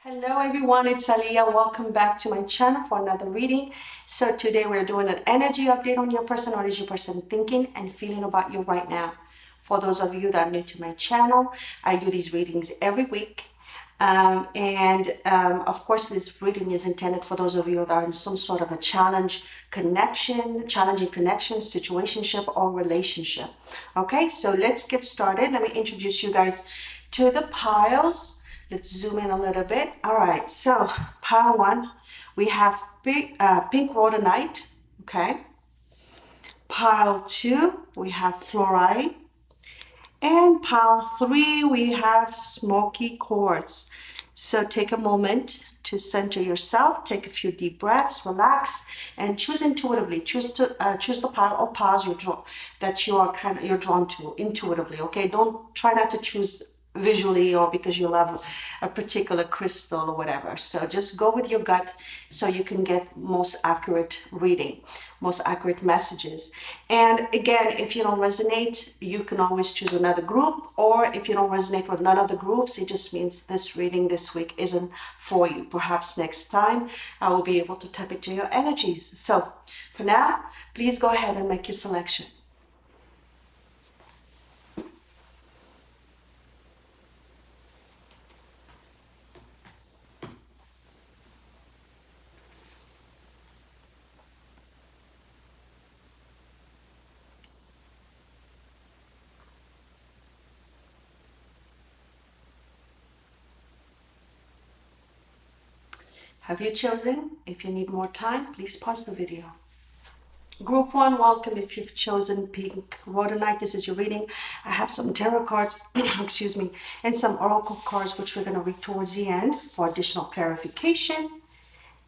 Hello everyone, it's Aliyah. Welcome back to my channel for another reading. So today we're doing an energy update on your person. What is your person thinking and feeling about you right now? For those of you that are new to my channel, I do these readings every week. Of course, this reading is intended for those of you that are in some sort of a challenging connection, situationship, or relationship. Okay, so let's get started. Let me introduce you guys to the piles. Let's zoom in a little bit. All right, so pile one, we have pink rhodonite, okay? Pile two, we have fluorite. And pile three, we have smoky quartz. So take a moment to center yourself, take a few deep breaths, relax, and choose intuitively. Choose the pile or piles you're drawn to intuitively. Okay, don't try not to choose visually or because you love a particular crystal or whatever. So just go with your gut so you can get most accurate reading, most accurate messages. And again, if you don't resonate, you can always choose another group, or if you don't resonate with none of the groups, it just means this reading this week isn't for you. Perhaps next time I will be able to tap into your energies. So for now, please go ahead and make your selection. Have you chosen? If you need more time, please pause the video. Group one, welcome. If you've chosen pink rhodonite, this is your reading. I have some tarot cards, excuse me, and some oracle cards, which we're going to read towards the end for additional clarification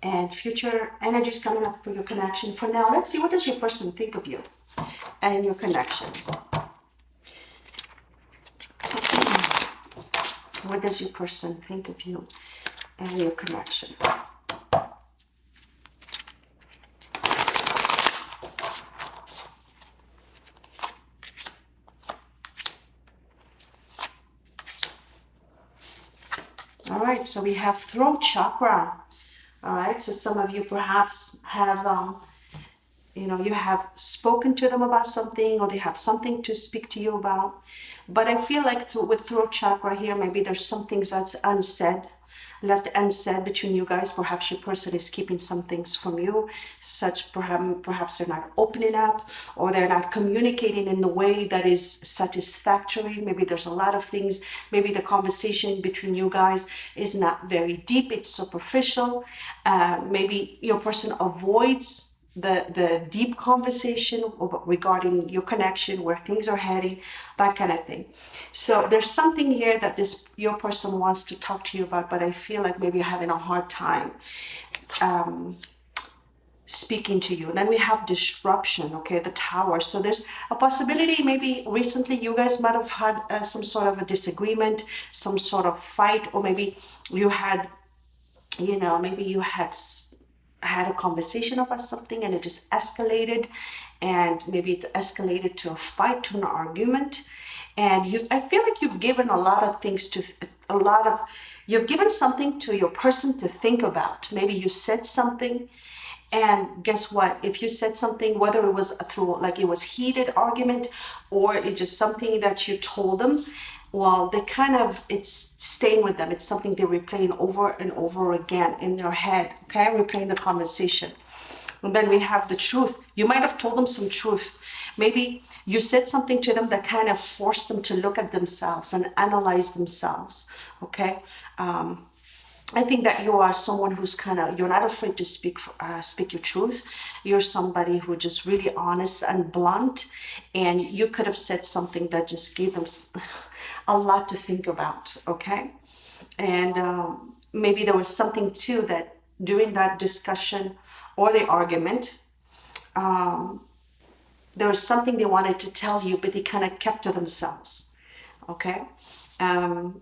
and future energies coming up for your connection. For now, let's see, what does your person think of you and your connection? What does your person think of you and your connection? All right, so we have throat chakra. All right, so some of you perhaps have, you have spoken to them about something, or they have something to speak to you about. But I feel like with throat chakra here, maybe there's some things that's left unsaid between you guys. Perhaps your person is keeping some things from you, such perhaps they're not opening up, or they're not communicating in the way that is satisfactory. Maybe there's a lot of things. Maybe the conversation between you guys is not very deep, it's superficial. Maybe your person avoids the deep conversation regarding your connection, where things are heading, that kind of thing. So there's something here that your person wants to talk to you about, but I feel like maybe you're having a hard time speaking to you. And then we have disruption, okay, the tower. So there's a possibility maybe recently you guys might have had some sort of a disagreement, some sort of fight, or maybe you had, maybe you had a conversation about something and it just escalated, and maybe it escalated to a fight, to an argument. And I feel like you've given you've given something to your person to think about. Maybe you said something, and guess what? If you said something, whether it was it was heated argument, or it's just something that you told them, well, it's staying with them. It's something they're replaying over and over again in their head, okay? Replaying the conversation. And then we have the truth. You might have told them some truth. Maybe you said something to them that kind of forced them to look at themselves and analyze themselves, okay? I think that you are someone who's you're not afraid to speak your truth. You're somebody who just really honest and blunt, and you could have said something that just gave them a lot to think about, okay? And maybe there was something too that during that discussion or the argument, there was something they wanted to tell you, but they kind of kept to themselves, okay?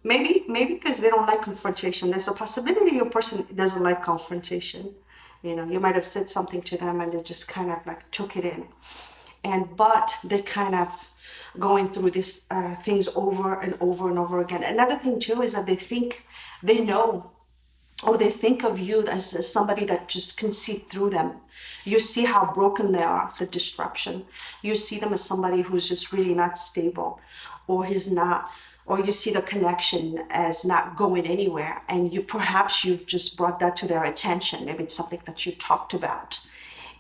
Maybe because they don't like confrontation. There's a possibility your person doesn't like confrontation. You might have said something to them and they just kind of like took it in. But they kind of going through these things over and over and over again. Another thing too is that they think they know or they think of you as somebody that just can see through them. You see how broken they are, the disruption. You see them as somebody who's just really not stable, or he's not, or you see the connection as not going anywhere. And you perhaps you've just brought that to their attention. Maybe it's something that you talked about.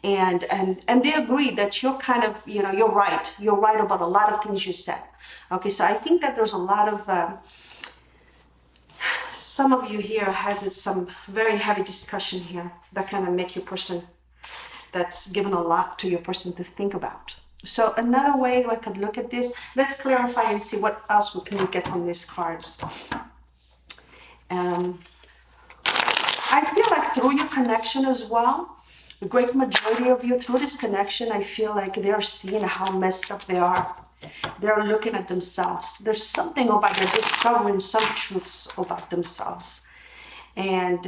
And they agree that you're kind of, you're right. You're right about a lot of things you said. Okay, so I think that there's a lot of some of you here had some very heavy discussion here that kind of make your person, that's given a lot to your person to think about. So another way I could look at this, let's clarify and see what else we can get from these cards. I feel like through your connection as well, the great majority of you, through this connection, I feel like they're seeing how messed up they are. They're looking at themselves. There's something about, they're discovering some truths about themselves. And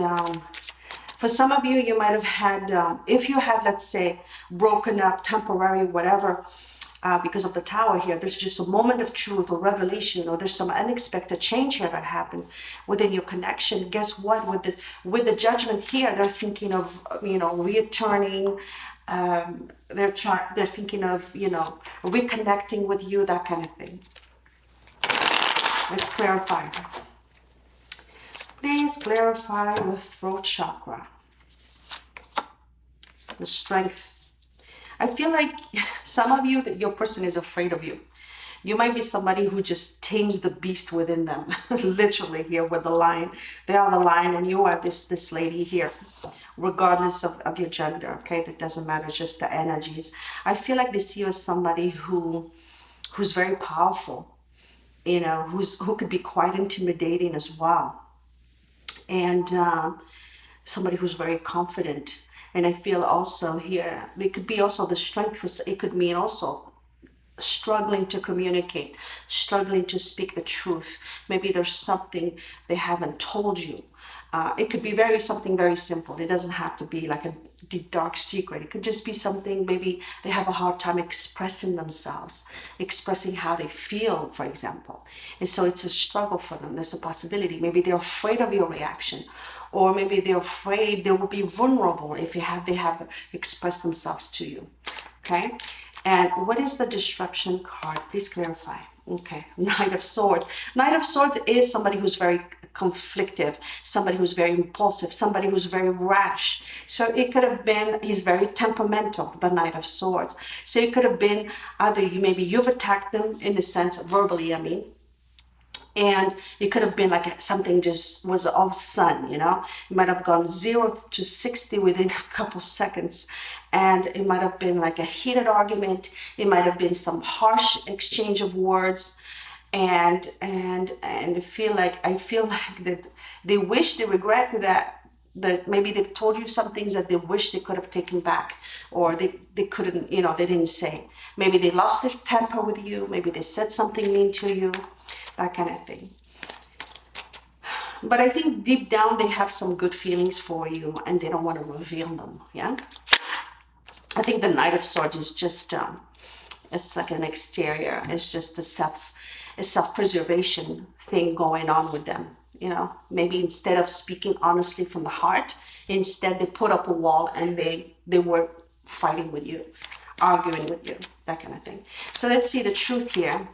for some of you, you might have had, if you had, let's say, broken up, temporary, whatever, because of the tower here, there's just a moment of truth or revelation, or there's some unexpected change here that happened within your connection. Guess what? With the judgment here, they're thinking of, returning. They're thinking of, reconnecting with you, that kind of thing. Let's clarify. Please clarify the throat chakra, the strength. I feel like some of you, that your person is afraid of you. You might be somebody who just tames the beast within them, literally here with the lion. They are the lion and you are this lady here, regardless of your gender, okay? That doesn't matter, it's just the energies. I feel like they see you as somebody who's very powerful, who could be quite intimidating as well. And somebody who's very confident. And I feel also here, it could be also the strength, it could mean also struggling to communicate, struggling to speak the truth. Maybe there's something they haven't told you. It could be something very simple. It doesn't have to be like a deep, dark secret. It could just be something, maybe they have a hard time expressing themselves, expressing how they feel, for example. And so it's a struggle for them. There's a possibility. Maybe they're afraid of your reaction, or maybe they're afraid they will be vulnerable if they have expressed themselves to you. Okay. And what is the disruption card? Please clarify. Okay, Knight of Swords. Knight of Swords is somebody who's very conflictive, somebody who's very impulsive, somebody who's very rash. So it could have been, he's very temperamental, the Knight of Swords. So it could have been either maybe you've attacked them in a sense, verbally, and it could have been like something just was all of a sudden, it might have gone 0 to 60 within a couple seconds. And it might have been like a heated argument. It might have been some harsh exchange of words. And I feel like that they regret that maybe they've told you some things that they wish they could have taken back, or they couldn't, they didn't say. Maybe they lost their temper with you. Maybe they said something mean to you, that kind of thing. But I think deep down they have some good feelings for you and they don't want to reveal them. Yeah. I think the Knight of Swords is just, it's like an exterior. It's just a self-preservation thing going on with them. Maybe instead of speaking honestly from the heart, instead they put up a wall and they were fighting with you, arguing with you, that kind of thing. So let's see the truth here.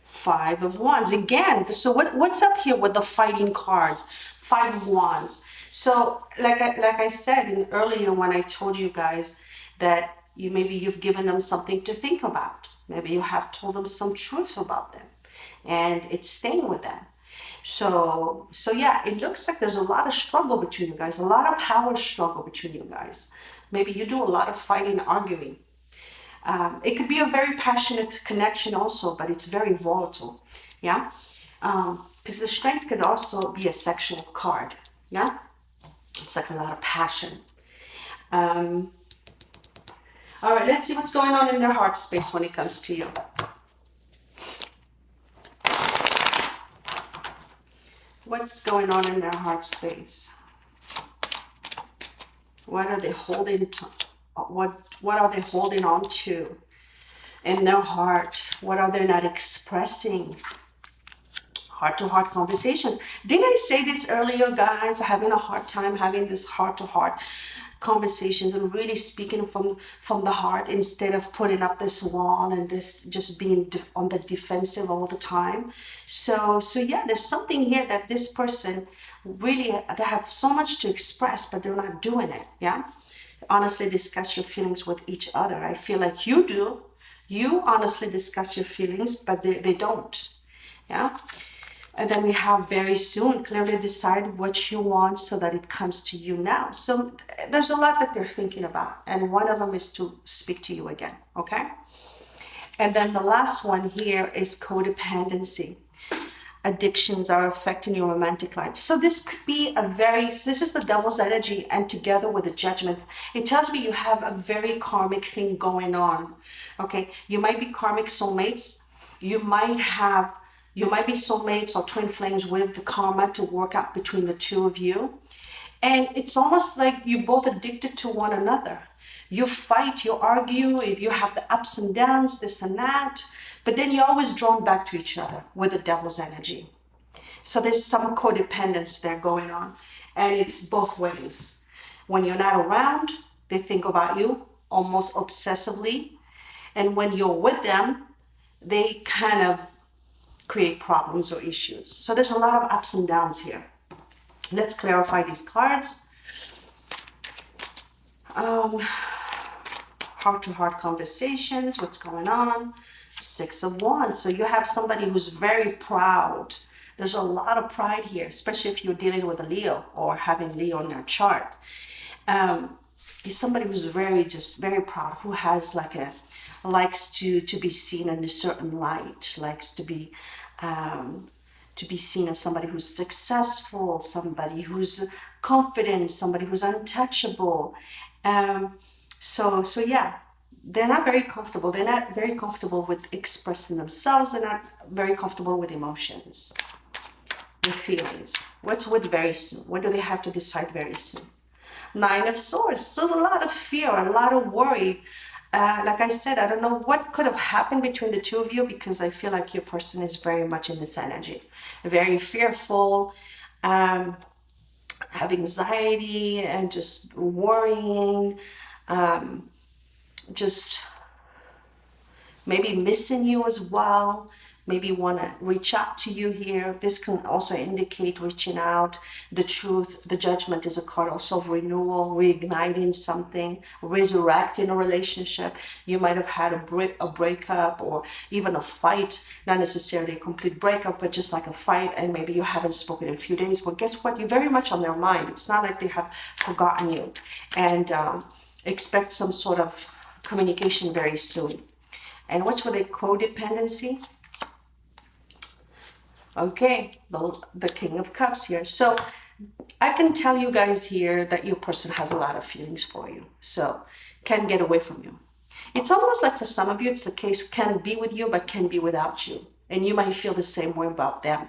5 of Wands again. So what's up here with the fighting cards? 5 of Wands. So like I said earlier when I told you guys that maybe you've given them something to think about. Maybe you have told them some truth about them and it's staying with them. So yeah, it looks like there's a lot of struggle between you guys, a lot of power struggle between you guys. Maybe you do a lot of fighting, arguing. It could be a very passionate connection also, but it's very volatile. Yeah. Because the Strength could also be a sexual card. Yeah. It's like a lot of passion. All right, let's see what's going on in their heart space when it comes to you. What's going on in their heart space? What are they holding to? What are they holding on to in their heart? What are they not expressing? Heart-to-heart conversations. Didn't I say this earlier, guys? Having a hard time having this heart-to-heart conversations and really speaking from the heart instead of putting up this wall and this just being on the defensive all the time. So yeah, there's something here that this person really, they have so much to express, but they're not doing it. Yeah, honestly discuss your feelings with each other. I feel like you do. You honestly discuss your feelings, but they don't. Yeah. And then we have very soon, clearly decide what you want so that it comes to you now. So there's a lot that they're thinking about. And one of them is to speak to you again. Okay. And then the last one here is codependency. Addictions are affecting your romantic life. So this could be this is the devil's energy, and together with the judgment, it tells me you have a very karmic thing going on. Okay. You might be karmic soulmates. You might be soulmates or twin flames with the karma to work out between the two of you. And it's almost like you're both addicted to one another. You fight, you argue, you have the ups and downs, this and that, but then you're always drawn back to each other with the devil's energy. So there's some codependence there going on. And it's both ways. When you're not around, they think about you almost obsessively. And when you're with them, they kind of create problems or issues. So there's a lot of ups and downs here. Let's clarify these cards. Heart-to-heart conversations, what's going on? Six of Wands. So you have somebody who's very proud. There's a lot of pride here, especially if you're dealing with a Leo or having Leo in their chart. Is somebody who's very proud, who has likes to be seen in a certain light, likes to be seen as somebody who's successful, somebody who's confident, somebody who's untouchable. So yeah, they're not very comfortable. They're not very comfortable with expressing themselves. They're not very comfortable with emotions, with feelings. What's with very soon? What do they have to decide very soon? Nine of Swords. So a lot of fear, a lot of worry. Like I said, I don't know what could have happened between the two of you, because I feel like your person is very much in this energy. Very fearful, have anxiety and just worrying, just maybe missing you as well. Maybe want to reach out to you here. This can also indicate reaching out. The truth, the judgment is a card also of renewal, reigniting something, resurrecting a relationship. You might have had a breakup or even a fight, not necessarily a complete breakup, but just like a fight, and maybe you haven't spoken in a few days. Well, guess what? You're very much on their mind. It's not like they have forgotten you. And expect some sort of communication very soon. And what's with a codependency? Okay, the King of Cups here. So I can tell you guys here that your person has a lot of feelings for you. So can't get away from you. It's almost like for some of you, it's the case, can be with you, but can be without you. And you might feel the same way about them.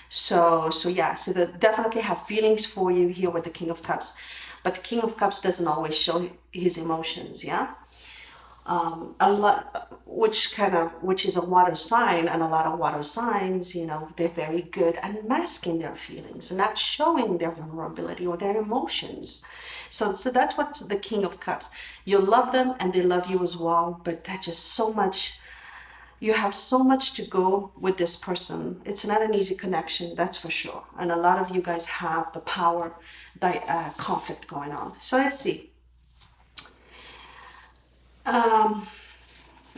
So yeah, so they definitely have feelings for you here with the King of Cups. But the King of Cups doesn't always show his emotions, yeah? A lot, which is a water sign, and a lot of water signs, they're very good at masking their feelings and not showing their vulnerability or their emotions. So that's what the King of Cups. You love them and they love you as well, but that's just so much. You have so much to go with this person. It's not an easy connection, that's for sure. And a lot of you guys have the power conflict going on. So let's see.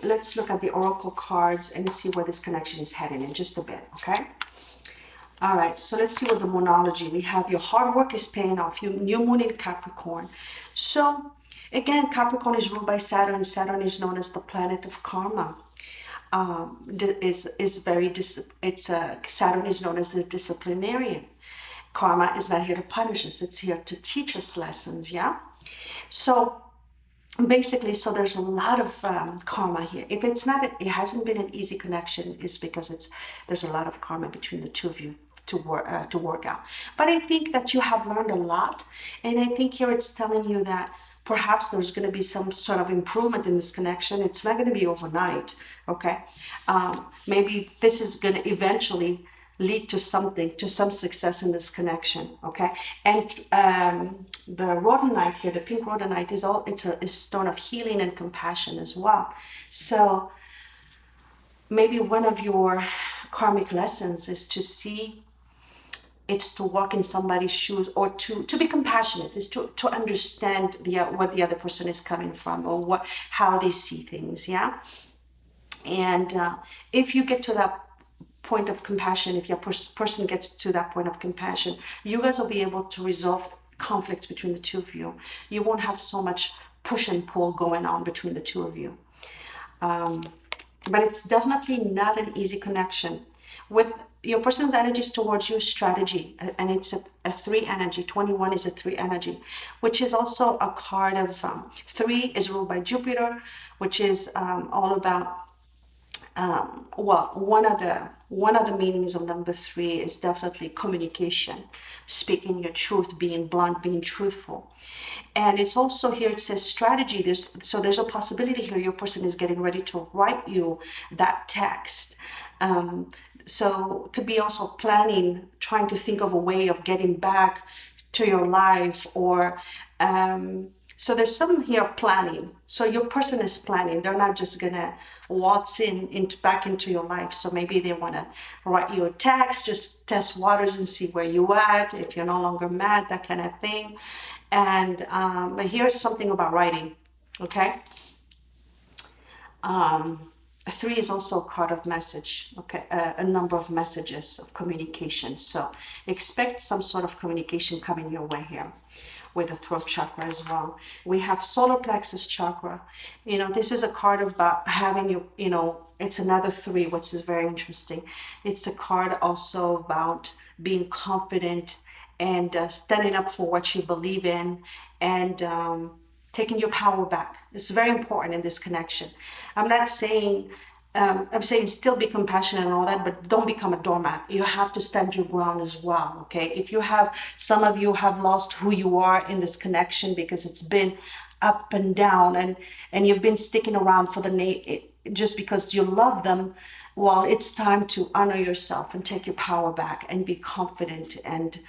Let's look at the oracle cards and see where this connection is heading in just a bit, okay? All right, so let's see what the moonology. We have your hard work is paying off. Your new moon in Capricorn. So again, Capricorn is ruled by Saturn. Saturn is known as the planet of karma. Saturn is known as the disciplinarian. Karma is not here to punish us. It's here to teach us lessons, yeah? So basically, so there's a lot of karma here. If it hasn't been an easy connection, it's because there's a lot of karma between the two of you to work out. But I think that you have learned a lot, and I think here it's telling you that perhaps there's going to be some sort of improvement in this connection. It's not going to be overnight, okay? Maybe this is going to eventually lead to something, to some success in this connection. Okay. And the rhodonite here, the pink rhodonite, it's a stone of healing and compassion as well. So maybe one of your karmic lessons is to see, it's to walk in somebody's shoes, or to be compassionate, is to understand what the other person is coming from, or how they see things. Yeah. And if you get to that point of compassion, if your person gets to that point of compassion, you guys will be able to resolve conflicts between the two of you. You won't have so much push and pull going on between the two of you. But it's definitely not an easy connection. With your person's energies towards you, strategy, and it's a 3 energy. 21 is a 3 energy, which is also a card of 3 is ruled by Jupiter, which is all about well, one of the meanings of number 3 is definitely communication, speaking your truth, being blunt, being truthful. And it's also here, it says strategy. There's a possibility here your person is getting ready to write you that text. So it could be also planning, trying to think of a way of getting back to your life, or so there's some here planning. So your person is planning. They're not just gonna waltz back into your life. So maybe they want to write you a text, just test waters and see where you at, if you're no longer mad, that kind of thing. And but here's something about writing. Okay. 3 is also a card of message. Okay, a number of messages of communication. So expect some sort of communication coming your way here, with the throat chakra as well. We have solar plexus chakra. This is a card about having it's another 3, which is very interesting. It's a card also about being confident and standing up for what you believe in, and taking your power back. It's very important in this connection. I'm not saying, I'm saying still be compassionate and all that, but don't become a doormat. You have to stand your ground as well, okay? If some of you have lost who you are in this connection because it's been up and down, and you've been sticking around for just because you love them, well, it's time to honor yourself and take your power back and be confident, and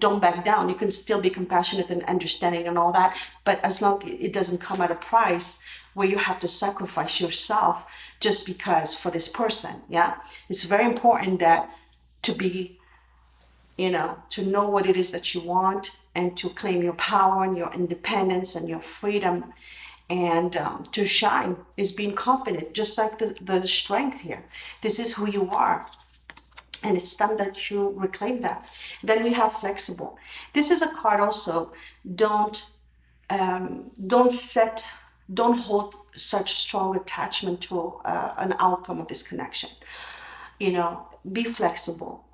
don't back down. You can still be compassionate and understanding and all that, but as long as it doesn't come at a price where you have to sacrifice yourself just because for this person. Yeah, it's very important that to be, to know what it is that you want, and to claim your power and your independence and your freedom, and to shine is being confident, just like the strength here. This is who you are, and it's time that you reclaim that. Then we have flexible. This is a card also. Don't hold such strong attachment to an outcome of this connection. Be flexible.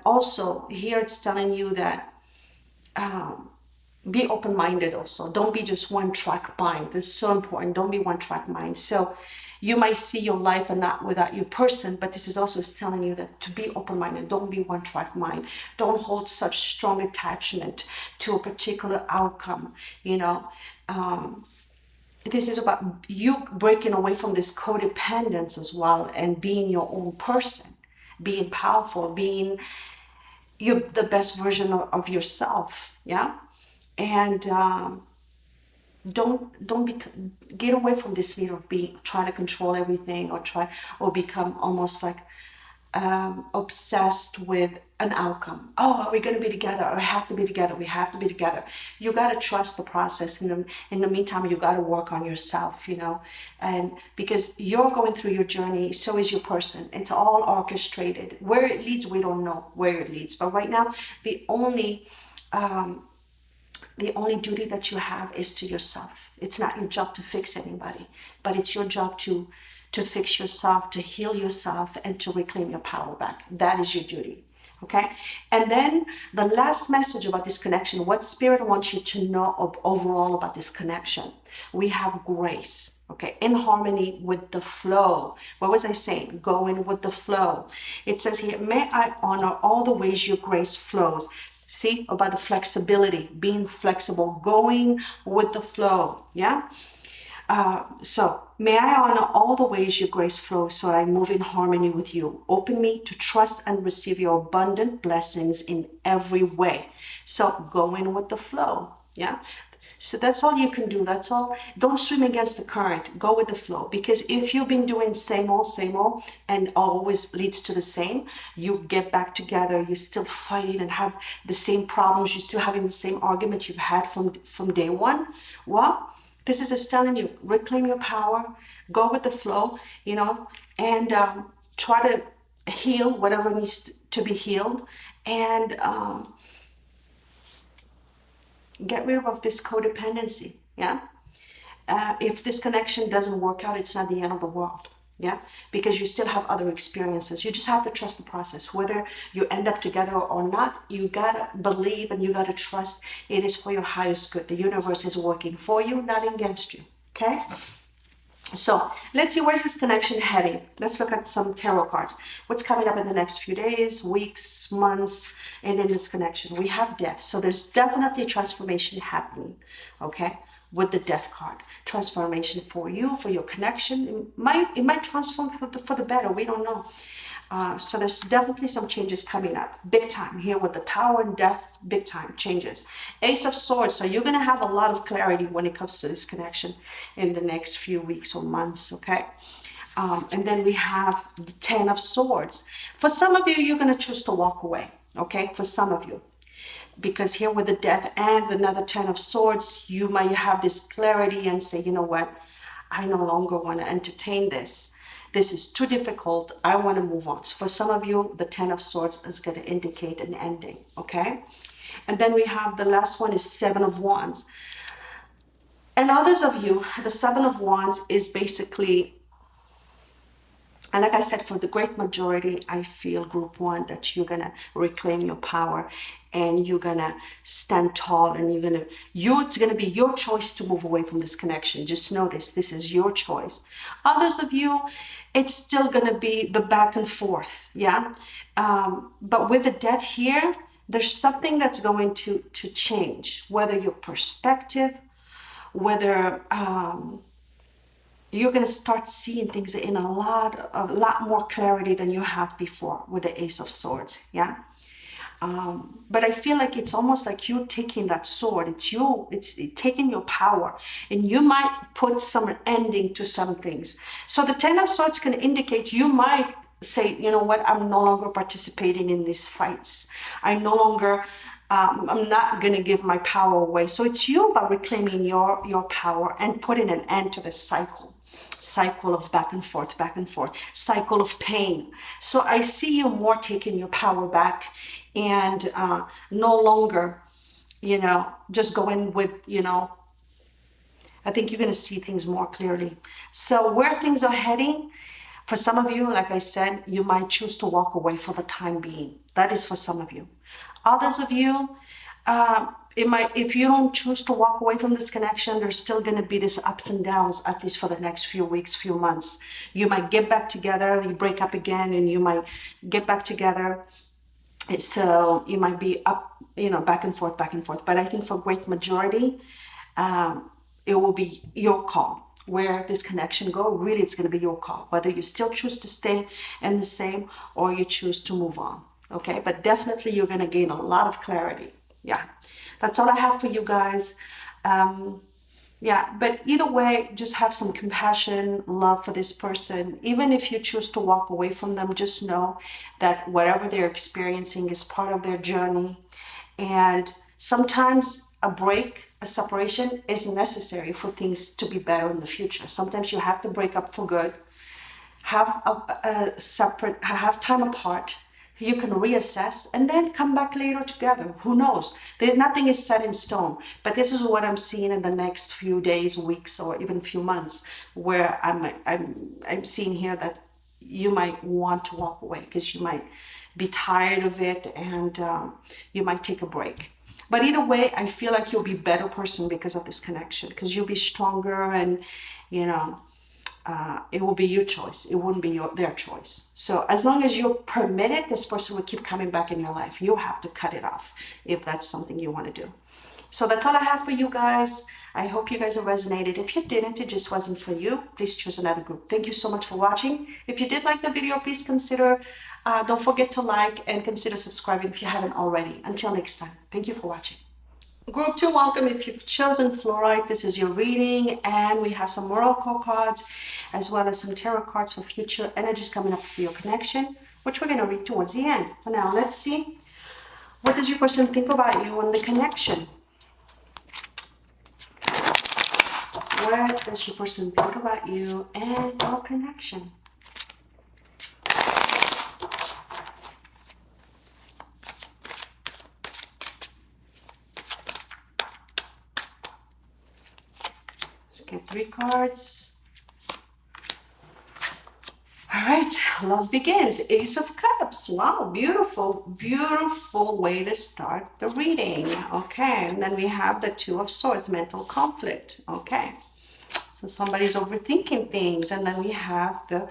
Also here it's telling you that be open-minded also. Don't be just one-track mind. This is so important. Don't be one-track mind. So you might see your life and not without your person, but this is also telling you that to be open-minded. Don't be one-track mind. Don't hold such strong attachment to a particular outcome. This is about you breaking away from this codependence as well, and being your own person, being powerful, being the best version of yourself. Yeah. And get away from this need of trying to control everything, or become almost like obsessed with an outcome. Oh, are we going to be together? Or have to be together? We have to be together. You got to trust the process. In the meantime, you got to work on yourself, and because you're going through your journey, so is your person. It's all orchestrated. Where it leads, we don't know where it leads. But right now, the only duty that you have is to yourself. It's not your job to fix anybody, but it's your job to fix yourself, to heal yourself, and to reclaim your power back. That is your duty. Okay? And then the last message about this connection, what Spirit wants you to know overall about this connection. We have grace, okay? In harmony with the flow. What was I saying? Going with the flow. It says here, may I honor all the ways your grace flows. See, about the flexibility, being flexible, going with the flow. Yeah? So may I honor all the ways your grace flows so I move in harmony with you. Open me to trust and receive your abundant blessings in every way. So go in with the flow. Yeah. So that's all you can do. That's all. Don't swim against the current. Go with the flow. Because if you've been doing same old, and always leads to the same, you get back together, you're still fighting and have the same problems, you're still having the same argument you've had from day one. Well, this is just telling you, reclaim your power, go with the flow, and try to heal whatever needs to be healed, and get rid of this codependency. Yeah. If this connection doesn't work out, it's not the end of the world. Yeah, because you still have other experiences. You just have to trust the process. Whether you end up together or not, you gotta believe and you gotta trust it is for your highest good. The universe is working for you, not against you. Okay. So let's see, where's this connection heading? Let's look at some tarot cards. What's coming up in the next few days, weeks, months, and in this connection? We have death. So there's definitely a transformation happening, okay, with the death card. Transformation for you, for your connection. It might transform for the better. We don't know. So there's definitely some changes coming up, big time here with the Tower and Death, big time changes. Ace of Swords, so you're going to have a lot of clarity when it comes to this connection in the next few weeks or months, okay? And then we have the Ten of Swords. For some of you, you're going to choose to walk away, okay? For some of you. Because here with the Death and another Ten of Swords, you might have this clarity and say, you know what? I no longer want to entertain this. This is too difficult. I want to move on. So for some of you, the Ten of Swords is going to indicate an ending, okay? And then we have the last one is Seven of Wands. And others of you, the Seven of Wands is basically, and like I said, for the great majority, I feel group one, that you're going to reclaim your power and you're going to stand tall, and it's going to be your choice to move away from this connection. Just notice this is your choice. Others of you, it's still going to be the back and forth. Yeah. But with the Death here, there's something that's going to change, whether your perspective, whether, you're going to start seeing things in a lot more clarity than you have before with the Ace of Swords. Yeah. But I feel like it's almost like you taking that sword. It's taking your power, and you might put some ending to some things. So the Ten of Swords can indicate you might say, you know what, I'm no longer participating in these fights. I'm no longer, I'm not going to give my power away. So it's you about reclaiming your power and putting an end to the cycle of back and forth, cycle of pain. So I see you more taking your power back, and no longer, just going with, I think you're going to see things more clearly. So where things are heading, for some of you, like I said, you might choose to walk away for the time being. That is for some of you. Others of you, if you don't choose to walk away from this connection, there's still going to be this ups and downs, at least for the next few weeks, few months. You might get back together, you break up again, and you might get back together. So you might be up, back and forth. But I think for great majority, it will be your call. Where this connection go, really, it's going to be your call. Whether you still choose to stay in the same or you choose to move on. Okay, but definitely you're going to gain a lot of clarity. Yeah, that's all I have for you guys. Yeah, but either way, just have some compassion, love for this person. Even if you choose to walk away from them, just know that whatever they're experiencing is part of their journey. And sometimes a break, a separation is necessary for things to be better in the future. Sometimes you have to break up for good, have have time apart. You can reassess and then come back later together. Who knows? Nothing is set in stone. But this is what I'm seeing in the next few days, weeks, or even few months, where I'm seeing here that you might want to walk away because you might be tired of it, and you might take a break. But either way, I feel like you'll be a better person because of this connection, because you'll be stronger, and it will be your choice. It wouldn't be their choice. So as long as you permit it, this person will keep coming back in your life. You have to cut it off if that's something you want to do. So that's all I have for you guys. I hope you guys are resonated. If you didn't, it just wasn't for you, please choose another group. Thank you so much for watching. If you did like the video, please consider, don't forget to like and consider subscribing if you haven't already. Until next time, thank you for watching. Group 2, welcome. If you've chosen fluorite, this is your reading, and we have some oracle cards as well as some tarot cards for future energies coming up for your connection, which we're going to read towards the end. For now, let's see, what does your person think about you and the connection? What does your person think about you and your connection? Let's get 3 cards. All right, love begins. Ace of Cups. Wow, beautiful, beautiful way to start the reading. Okay, and then we have the Two of Swords, mental conflict. Okay, so somebody's overthinking things. And then we have the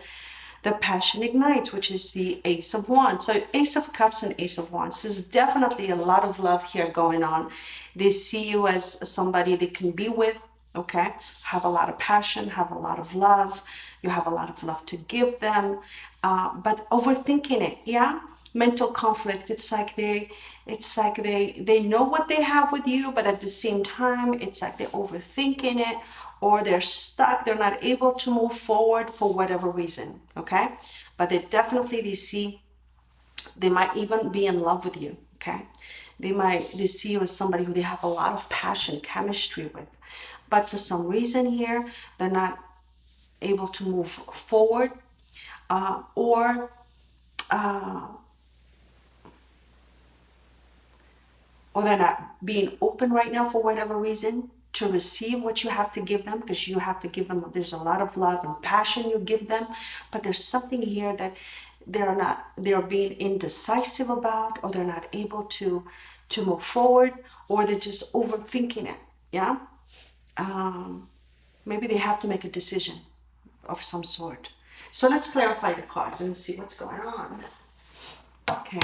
Passion Ignites, which is the Ace of Wands. So Ace of Cups and Ace of Wands. There's definitely a lot of love here going on. They see you as somebody they can be with, okay? Have a lot of passion, have a lot of love. You have a lot of love to give them, but overthinking it, yeah? Mental conflict. It's like they know what they have with you, but at the same time, it's like they're overthinking it, or they're stuck. They're not able to move forward for whatever reason, okay? But they see, they might even be in love with you, okay? They see you as somebody who they have a lot of passion, chemistry with. But for some reason here, they're not able to move forward, or they're not being open right now for whatever reason to receive what you have to give them, because you have to give them, there's a lot of love and passion you give them, but there's something here that they're being indecisive about, or they're not able to move forward, or they're just overthinking it, yeah? Maybe they have to make a decision of some sort. So let's clarify the cards and see what's going on. Okay,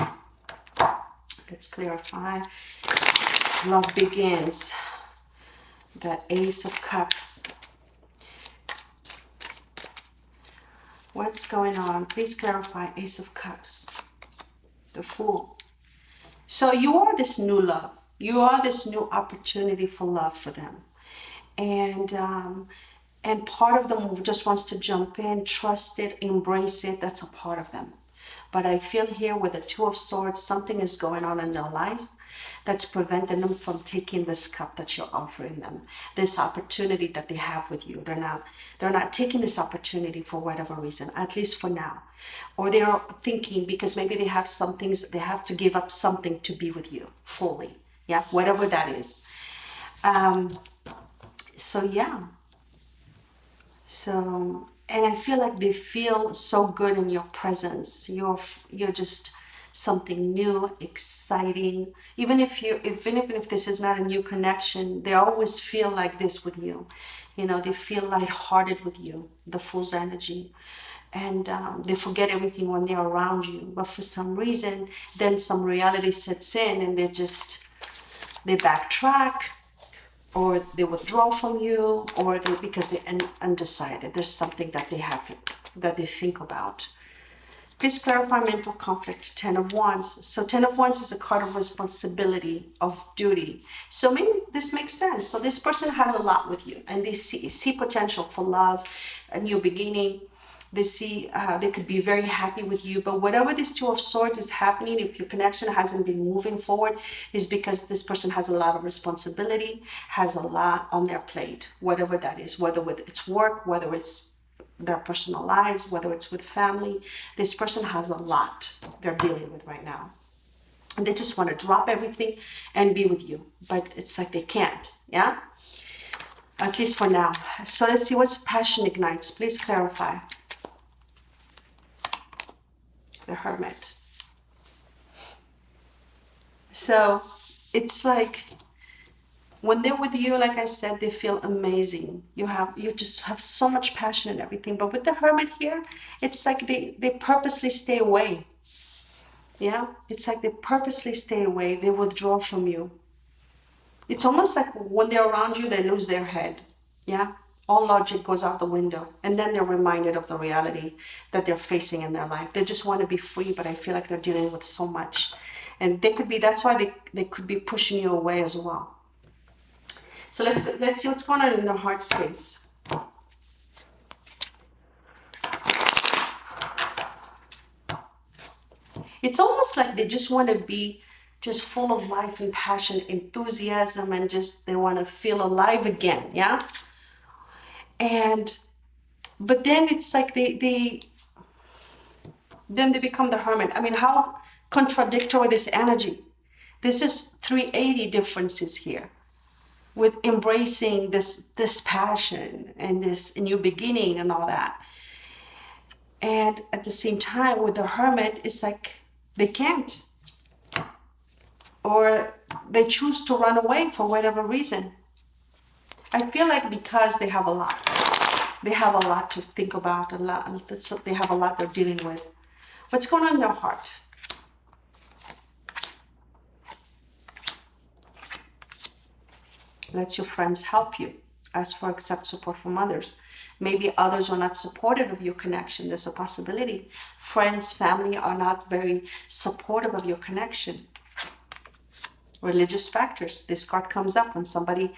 let's clarify. Love begins. The Ace of Cups. What's going on? Please clarify. Ace of Cups. The Fool. So you are this new love. You are this new opportunity for love for them. And part of them just wants to jump in, trust it, embrace it. That's a part of them. But I feel here with the Two of Swords, something is going on in their lives that's preventing them from taking this cup that you're offering them, this opportunity that they have with you. They're not taking this opportunity for whatever reason, at least for now. Or they're thinking, because maybe they have some things, they have to give up something to be with you fully. Yeah, whatever that is. So yeah. So, and I feel like they feel so good in your presence. You're just something new, exciting. Even if this is not a new connection, they always feel like this with you. You know, they feel lighthearted with you, the Fool's energy. And they forget everything when they're around you. But for some reason, then some reality sets in, and they backtrack, or they withdraw from you, or because they're undecided. There's something that they think about. Please clarify mental conflict. 10 of Wands. So 10 of Wands is a card of responsibility, of duty. So maybe this makes sense. So this person has a lot with you, and they see potential for love, a new beginning. They see they could be very happy with you, but whatever this Two of Swords is happening, if your connection hasn't been moving forward, is because this person has a lot of responsibility, has a lot on their plate, whatever that is, whether it's work, whether it's their personal lives, whether it's with family. This person has a lot they're dealing with right now, and they just want to drop everything and be with you, but it's like they can't, yeah, at least for now. So let's see what's Passion Ignites. Please clarify. The Hermit. So it's like when they're with you, like I said, they feel amazing. You just have so much passion and everything. But with the Hermit here, it's like they purposely stay away. Yeah, it's like they purposely stay away. They withdraw from you. It's almost like when they're around you, they lose their head. Yeah? All logic goes out the window. And then they're reminded of the reality that they're facing in their life. They just want to be free, but I feel like they're dealing with so much. And they could be, that's why they could be pushing you away as well. So let's see what's going on in their heart space. It's almost like they just want to be just full of life and passion, enthusiasm, and just they want to feel alive again, yeah? And but then it's like then they become the hermit. I mean, how contradictory this energy. This is 380 differences here with embracing this passion and this new beginning and all that. And at the same time with the hermit, it's like they can't, or they choose to run away for whatever reason. I feel like because they have a lot. They have a lot to think about, they have a lot they're dealing with. What's going on in their heart? Let your friends help you. Ask for accept support from others. Maybe others are not supportive of your connection. There's a possibility. Friends, family are not very supportive of your connection. Religious factors. This card comes up when somebody,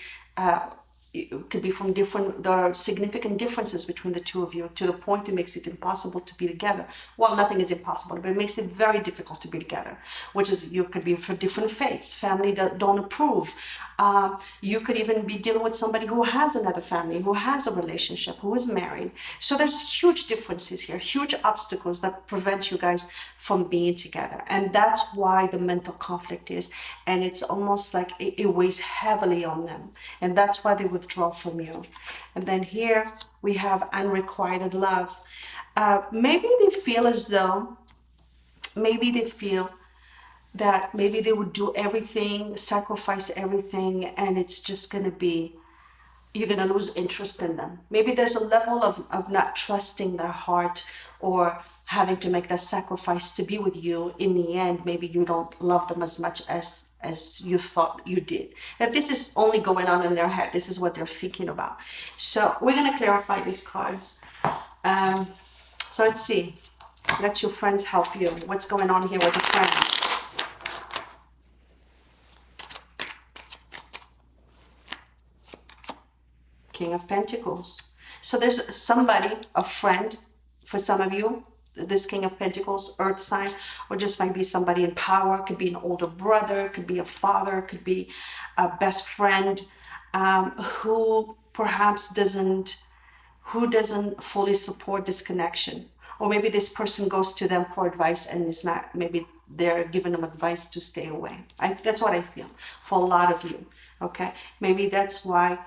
it could be from different, there are significant differences between the two of you to the point it makes it impossible to be together. Well, nothing is impossible, but it makes it very difficult to be together, which is, you could be for different faiths, family that don't approve. You could even be dealing with somebody who has another family, who has a relationship, who is married. So there's huge differences here, huge obstacles that prevent you guys from being together. And that's why the mental conflict is. And it's almost like it weighs heavily on them. And that's why they withdraw from you. And then here we have unrequited love. Maybe they feel as though, maybe they feel that maybe they would do everything, sacrifice everything, and it's just going to be, you're going to lose interest in them. Maybe there's a level of not trusting their heart, or having to make that sacrifice to be with you. In the end, maybe you don't love them as much as you thought you did. If this is only going on in their head, this is what they're thinking about. So we're going to clarify these cards. So let's see. Let your friends help you. What's going on here with the friends? King of Pentacles. So there's somebody, a friend, for some of you, this King of Pentacles, earth sign, or just might be somebody in power. Could be an older brother, could be a father, could be a best friend, who perhaps doesn't fully support this connection. Or maybe this person goes to them for advice and is not, maybe they're giving them advice to stay away. That's what I feel for a lot of you. Okay, maybe that's why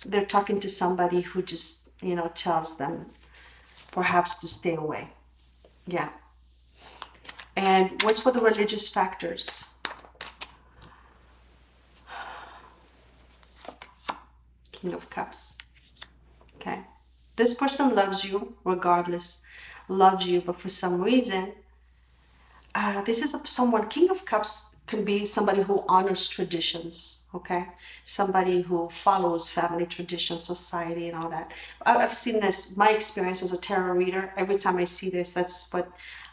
they're talking to somebody who just, tells them perhaps to stay away. Yeah. And what's for the religious factors? King of Cups. Okay. This person loves you regardless, loves you, but for some reason, this is someone, King of Cups can be somebody who honors traditions, okay? Somebody who follows family traditions, society, and all that. I've seen this, my experience as a tarot reader, every time I see this, that's what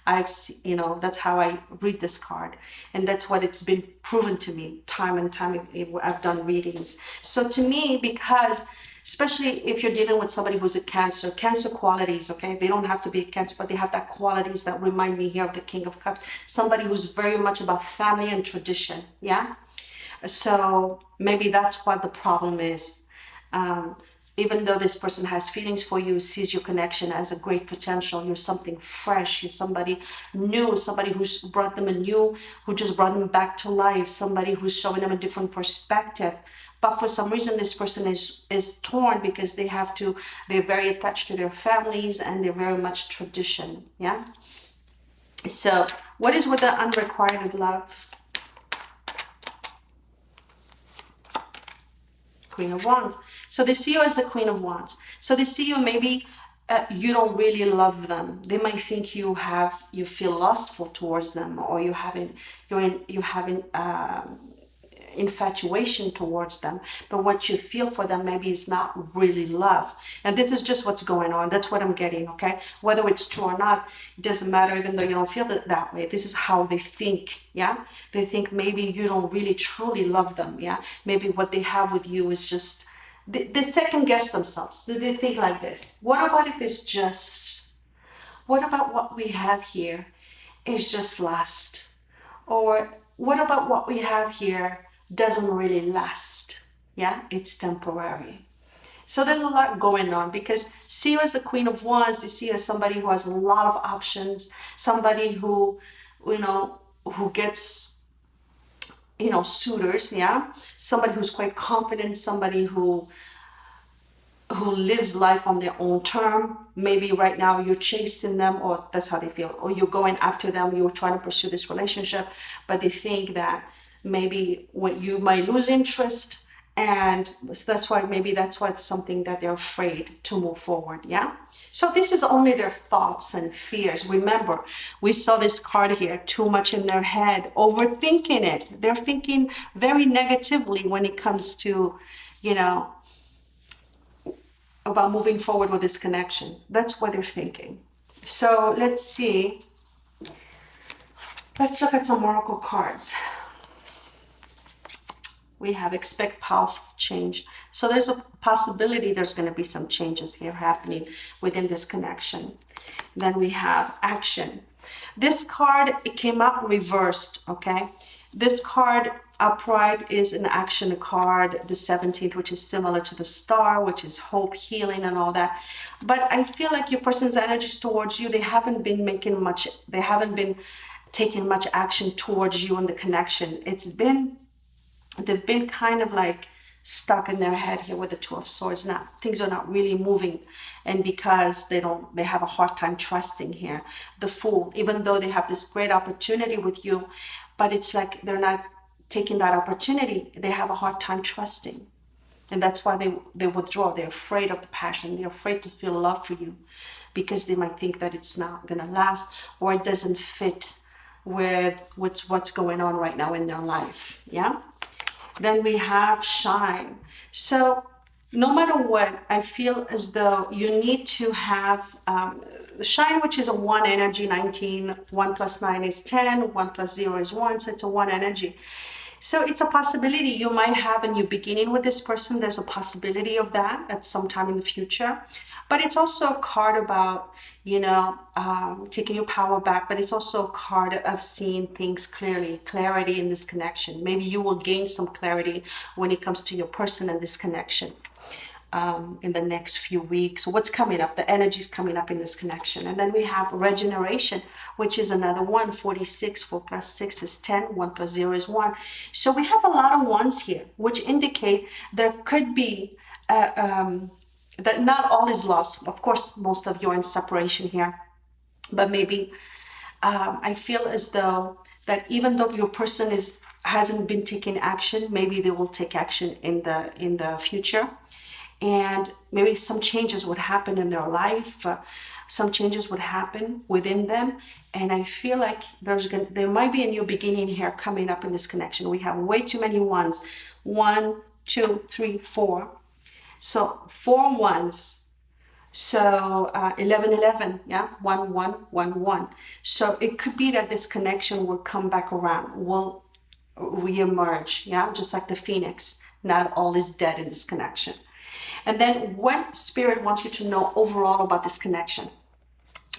I've seen, that's how I read this card. And that's what it's been proven to me time and time. I've done readings. So to me, because especially if you're dealing with somebody who's a cancer qualities, okay? They don't have to be a cancer, but they have that qualities that remind me here of the King of Cups. Somebody who's very much about family and tradition, yeah? So maybe that's what the problem is. Even though this person has feelings for you, sees your connection as a great potential, you're something fresh, you're somebody new, somebody who's brought them who just brought them back to life, somebody who's showing them a different perspective. But for some reason, this person is torn because they're very attached to their families and they're very much tradition, yeah? So what is with the unrequited love? Queen of Wands. So they see you as the Queen of Wands. So they see you, maybe you don't really love them. They might think you feel lustful towards them, or you haven't infatuation towards them, but what you feel for them maybe is not really love. And this is just what's going on. That's what I'm getting, okay? Whether it's true or not, it doesn't matter, even though you don't feel it that way. This is how they think, yeah? They think maybe you don't really truly love them, yeah? Maybe what they have with you is just, they second guess themselves. They think like this. What about if it's just, what about what we have here is just lust? Or what about what we have here doesn't really last? Yeah, it's temporary. So there's a lot going on, because see you as the Queen of Wands, you see you as somebody who has a lot of options, somebody who, who gets, suitors, yeah? Somebody who's quite confident, somebody who lives life on their own term. Maybe right now you're chasing them, or that's how they feel, or you're going after them, you're trying to pursue this relationship, but they think that maybe when you might lose interest, and that's why it's something that they're afraid to move forward, yeah? So this is only their thoughts and fears. Remember, we saw this card here, too much in their head, overthinking it. They're thinking very negatively when it comes to, about moving forward with this connection. That's what they're thinking. So let's see. Let's look at some oracle cards. We have expect powerful change. So there's a possibility there's going to be some changes here happening within this connection. Then we have action. This card, it came up reversed, okay? This card upright is an action card, the 17th, which is similar to the star, which is hope, healing, and all that. But I feel like your person's energies towards you, they haven't been taking much action towards you in the connection. They've been kind of like stuck in their head here with the Two of Swords. Now things are not really moving, and because they have a hard time trusting here. The Fool, even though they have this great opportunity with you, but it's like they're not taking that opportunity. They have a hard time trusting, and that's why they withdraw. They're afraid of the passion. They're afraid to feel love for you, because they might think that it's not gonna last, or it doesn't fit with what's going on right now in their life, yeah? Then we have shine. So no matter what, I feel as though you need to have shine, which is a 1 energy, 19. 1 plus 9 is 10. 1 plus 0 is 1. So it's a 1 energy. So it's a possibility you might have a new beginning with this person. There's a possibility of that at some time in the future. But it's also a card about, taking your power back. But it's also a card of seeing things clearly, clarity in this connection. Maybe you will gain some clarity when it comes to your person and this connection in the next few weeks. What's coming up? The energy's coming up in this connection. And then we have regeneration, which is another 1. 46. 4 plus 6 is 10. 1 plus 0 is 1. So we have a lot of ones here, which indicate there could be that not all is lost. Of course, most of you are in separation here, but maybe I feel as though that even though your person hasn't been taking action, maybe they will take action in the future, and maybe some changes would happen in their life. Some changes would happen within them, and I feel like there might be a new beginning here coming up in this connection. We have way too many ones. 1, 2, 3, 4. So 4 ones. So 11, 11, yeah, 1, 1, 1, 1. So it could be that this connection will come back around, will reemerge, yeah, just like the phoenix. Not all is dead in this connection. And then what Spirit wants you to know overall about this connection?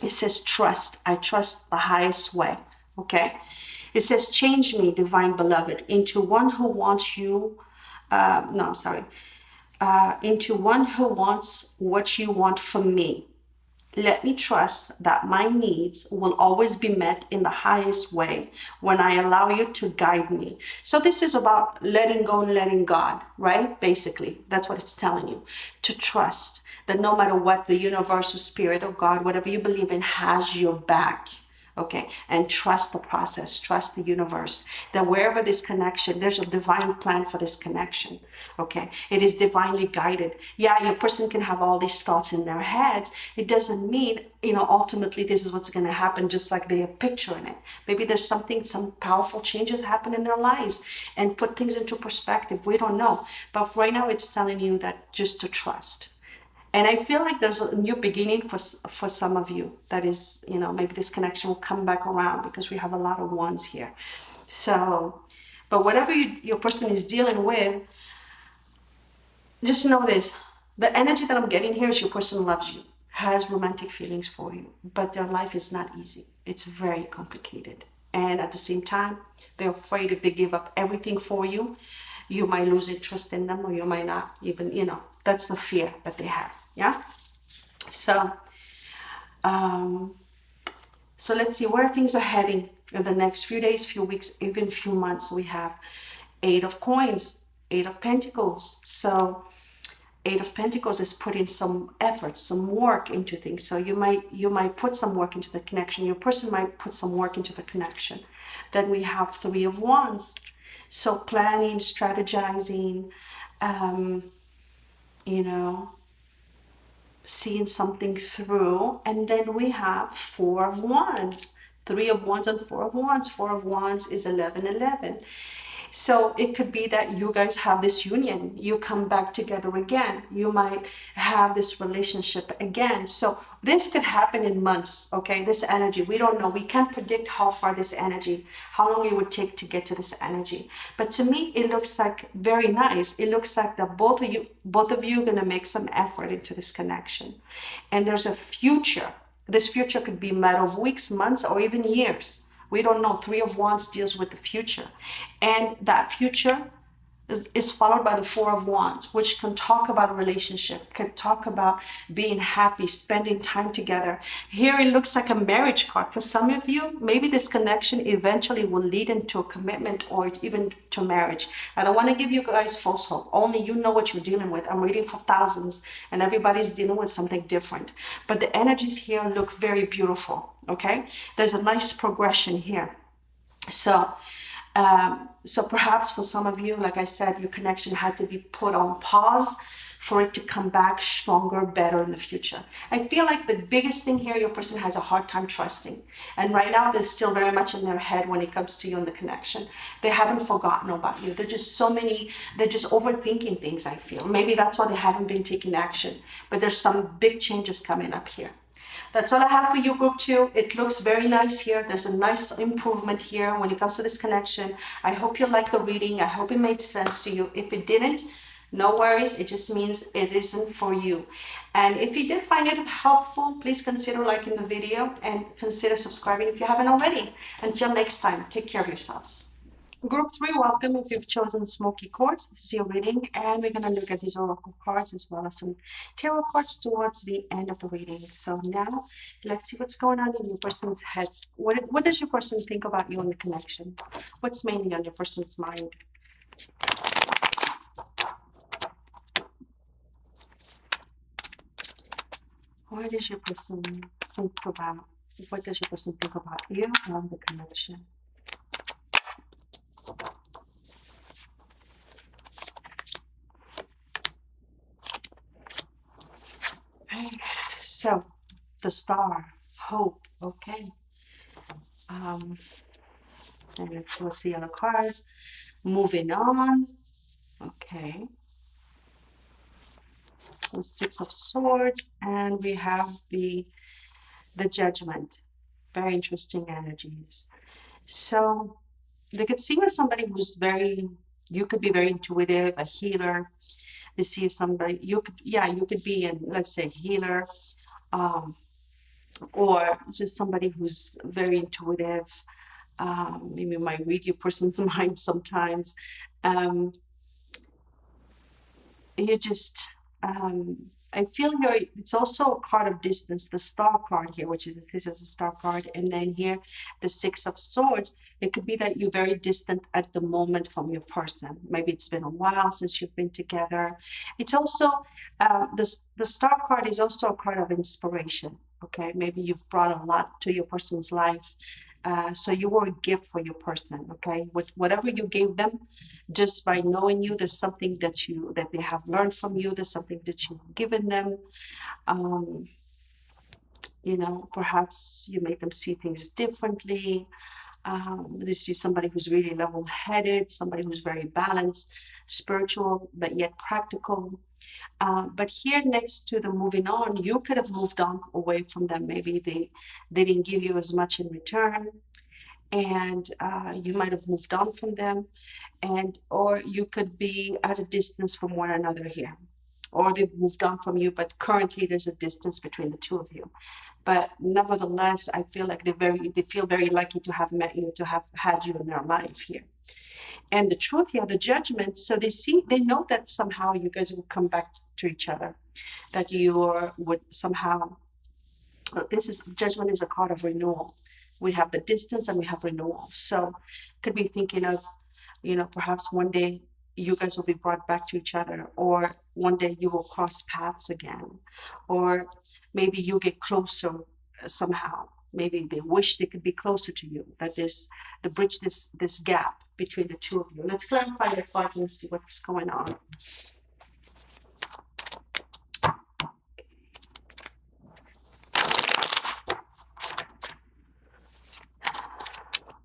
It says trust. I trust the highest way, okay? It says change me, divine beloved, into one who wants you, into one who wants what you want from me. Let me trust that my needs will always be met in the highest way when I allow you to guide me. So this is about letting go and letting God, right? Basically, that's what it's telling you. To trust that no matter what, the universe or spirit or God, whatever you believe in, has your back. okay? And trust the process, trust the universe, that wherever this connection, there's a divine plan for this connection, okay? It is divinely guided. Yeah, your person can have all these thoughts in their heads. It doesn't mean, ultimately this is what's going to happen, just like they are picturing it. Maybe there's some powerful changes happen in their lives and put things into perspective. We don't know. But right now it's telling you that just to trust. And I feel like there's a new beginning for some of you. That is, maybe this connection will come back around because we have a lot of ones here. So, but whatever your person is dealing with, just know this. The energy that I'm getting here is your person loves you, has romantic feelings for you, but their life is not easy. It's very complicated. And at the same time, they're afraid if they give up everything for you, you might lose interest in them, or you might not even, that's the fear that they have. Yeah. So, so let's see where things are heading in the next few days, few weeks, even few months. We have 8 of Coins, 8 of Pentacles. So 8 of Pentacles is putting some effort, some work into things. So you might put some work into the connection. Your person might put some work into the connection. Then we have 3 of Wands. So planning, strategizing, seeing something through. And then we have 4 of Wands. 3 of Wands and 4 of Wands. 4 of Wands is 11-11. So it could be that you guys have this union. You come back together again. You might have this relationship again. So this could happen in months, okay? This energy, we don't know. We can't predict how far this energy, how long it would take to get to this energy. But to me, it looks like very nice. It looks like that both of you are going to make some effort into this connection. And there's a future. This future could be a matter of weeks, months, or even years. We don't know. 3 of Wands deals with the future. And that future is followed by the 4 of Wands, which can talk about a relationship, can talk about being happy, spending time together. Here it looks like a marriage card. For some of you, maybe this connection eventually will lead into a commitment or even to marriage. I don't want to give you guys false hope. Only you know what you're dealing with. I'm reading for thousands and everybody's dealing with something different. But the energies here look very beautiful, okay? There's a nice progression here. So perhaps for some of you, like I said, your connection had to be put on pause for it to come back stronger, better in the future. I feel like the biggest thing here, your person has a hard time trusting. And right now, they're still very much in their head when it comes to you and the connection. They haven't forgotten about you. They're just overthinking things, I feel. Maybe that's why they haven't been taking action. But there's some big changes coming up here. That's all I have for you, group 2. It looks very nice here. There's a nice improvement here when it comes to this connection. I hope you liked the reading. I hope it made sense to you. If it didn't, no worries. It just means it isn't for you. And if you did find it helpful, please consider liking the video and consider subscribing if you haven't already. Until next time, take care of yourselves. Group 3, welcome if you've chosen Smoky Quartz. This is your reading, and we're going to look at these oracle cards as well as some tarot cards towards the end of the reading. So now, let's see what's going on in your person's heads. What does your person think about you and the connection? What's mainly on your person's mind? What does your person think about? What does your person think about you and the connection? So, the Star, hope, okay. And we'll see on the cards. Moving on, okay. So 6 of Swords, and we have the Judgment. Very interesting energies. So, they could see with somebody who's you could be very intuitive, a healer. They see if somebody, you could be let's say, healer, or just somebody who's very intuitive. Maybe you might read your person's mind sometimes. You just, I feel it's also a card of distance, the Star card here, which is, this is a Star card. And then here, the 6 of Swords. It could be that you're very distant at the moment from your person. Maybe it's been a while since you've been together. It's also, the Star card is also a card of inspiration. Okay, maybe you've brought a lot to your person's life. So you were a gift for your person. Okay, with whatever you gave them, just by knowing you, there's something that they have learned from you. There's something that you've given them. Um, perhaps you make them see things differently. They see somebody who's really level-headed, somebody who's very balanced, spiritual, but yet practical. But here next to the moving on, you could have moved on away from them. Maybe they didn't give you as much in return, and you might have moved on from them, and or you could be at a distance from one another here, or they've moved on from you, but currently there's a distance between the two of you. But nevertheless, I feel like they feel very lucky to have met you, to have had you in their life here. And the truth here, the judgment, so they know that somehow you guys will come back to each other, that you would somehow, this is judgment is a card of renewal. We have the distance and we have renewal. So could be thinking of, perhaps one day you guys will be brought back to each other, or one day you will cross paths again, or maybe you get closer somehow. Maybe they wish they could be closer to you, that there's the bridge this gap between the two of you. Let's clarify the cards and see what's going on.